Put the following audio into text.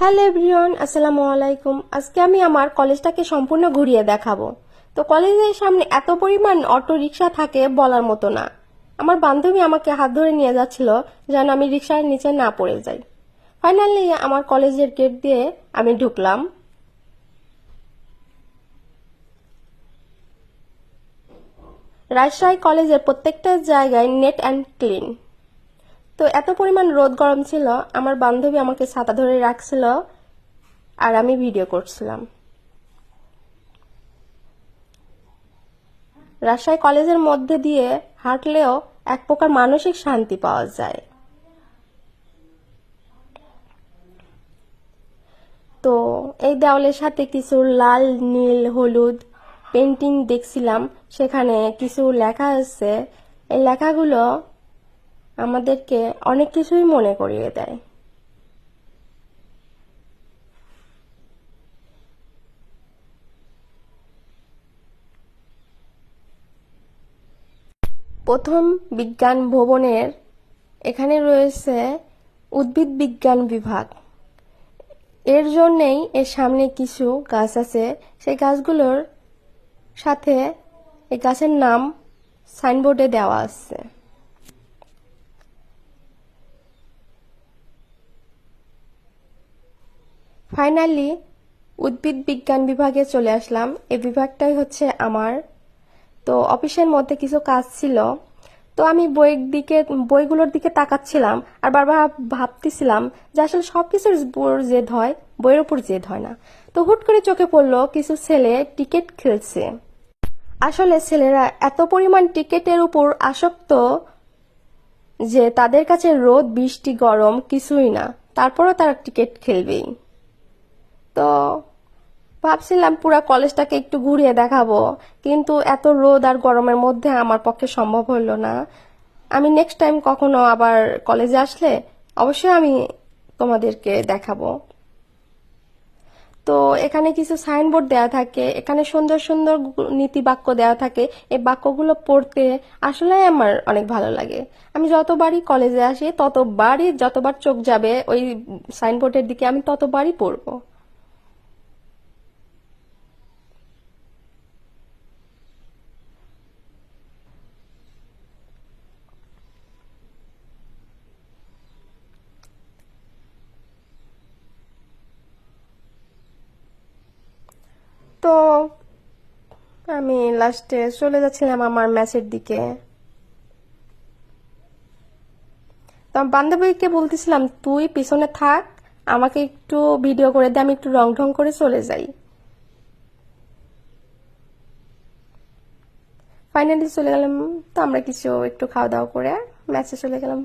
Hello everyone, আসসালামু আলাইকুম। আজকে আমি আমার কলেজটাকে সম্পূর্ণ ঘুরিয়ে দেখাবো। তো কলেজের সামনে এত পরিমাণ অটো রিক্সা থাকে বলার মতো না। আমার বান্ধবী আমাকে হাত ধরে নিয়ে যাচ্ছিল যেন আমি রিক্সার নিচে না পড়ে যাই। ফাইনালি আমার কলেজের গেট দিয়ে আমি ঢুকলাম। রাজশাহী কলেজের প্রত্যেকটা জায়গায় নেট অ্যান্ড ক্লিন। তো এত পরিমাণ রোদ গরম ছিল, আমার বান্ধবী আমাকে ছাতা ধরে রাখছিল আর আমি ভিডিও করছিলাম। রাজশাহী কলেজের মধ্যে দিয়ে হাঁটলেও এক প্রকার মানসিক শান্তি পাওয়া যায়। তো এই দেওয়ালের সাথে কিছু লাল, নীল, হলুদ পেন্টিং দেখছিলাম, সেখানে কিছু লেখা আছে। এই লেখাগুলো আমাদেরকে অনেক কিছুই মনে করিয়ে দেয়। প্রথম বিজ্ঞান ভবনের এখানে রয়েছে উদ্ভিদ বিজ্ঞান বিভাগ। এর জন্যেই এর সামনে কিছু গাছ আছে, সেই গাছগুলোর সাথে এই গাছের নাম সাইনবোর্ডে দেওয়া আছে। ফাইনালি উদ্ভিদ বিজ্ঞান বিভাগে চলে আসলাম। এই বিভাগটাই হচ্ছে আমার। তো অফিসের মধ্যে কিছু কাজ ছিল, তো আমি বইগুলোর দিকে তাকাচ্ছিলাম আর বারবার ভাবতেছিলাম যে আসলে সবকিছুর উপর জেদ হয়, বইয়ের উপর জেদ হয় না। তো হুট করে চোখে পড়লো কিছু ছেলে টিকিট খেলছে। আসলে ছেলেরা এত পরিমাণ টিকিটের উপর আসক্ত যে তাদের কাছে রোদ বৃষ্টি গরম কিছুই না, তারপরও তারা টিকিট খেলবেই। তো ভাবছিলাম পুরা কলেজটাকে একটু ঘুরিয়ে দেখাবো, কিন্তু এত রোদ আর গরমের মধ্যে আমার পক্ষে সম্ভব হলো না। আমি নেক্সট টাইম কখনো আবার কলেজে আসলে অবশ্যই আমি তোমাদেরকে দেখাবো। তো এখানে কিছু সাইনবোর্ড দেওয়া থাকে, এখানে সুন্দর সুন্দর নীতি বাক্য দেওয়া থাকে। এই বাক্যগুলো পড়তে আসলে আমার অনেক ভালো লাগে। আমি যতবারই কলেজে আসি ততবারই, যতবার চোখ যাবে ওই সাইনবোর্ডের দিকে, আমি ততবারই পড়বো। তো আমি লাস্টে চলে যাচ্ছিলাম আমার ম্যাচের দিকে। তো আমার বান্ধবীকে বলতেছিলাম তুই পিছনে থাক, আমাকে একটু ভিডিও করে দে, আমি একটু রং ঢং করে চলে যাই। ফাইনালি চলে গেলাম। তো আমরা কিছু একটু খাওয়া দাওয়া করে ম্যাচে চলে গেলাম।